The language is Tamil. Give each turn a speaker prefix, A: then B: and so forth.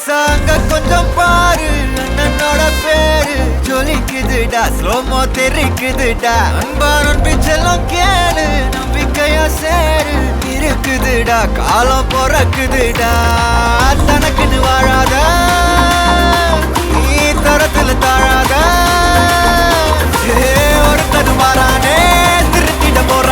A: சாங்க கொஞ்சம் பாரு அண்ணனோட பேரு ஜொலிக்குதுடா ஸ்லோமோ தெரிக்குதுடா அன்பாரன் பிச்செல்லாம் கேளு நம்பிக்கையா சேரு இருக்குதுடா காலம் பிறக்குதுடா தனக்குன்னு வாழாத நீ தரத்துல தாழாத ஒருத்தன் மாறானே திருத்திட போற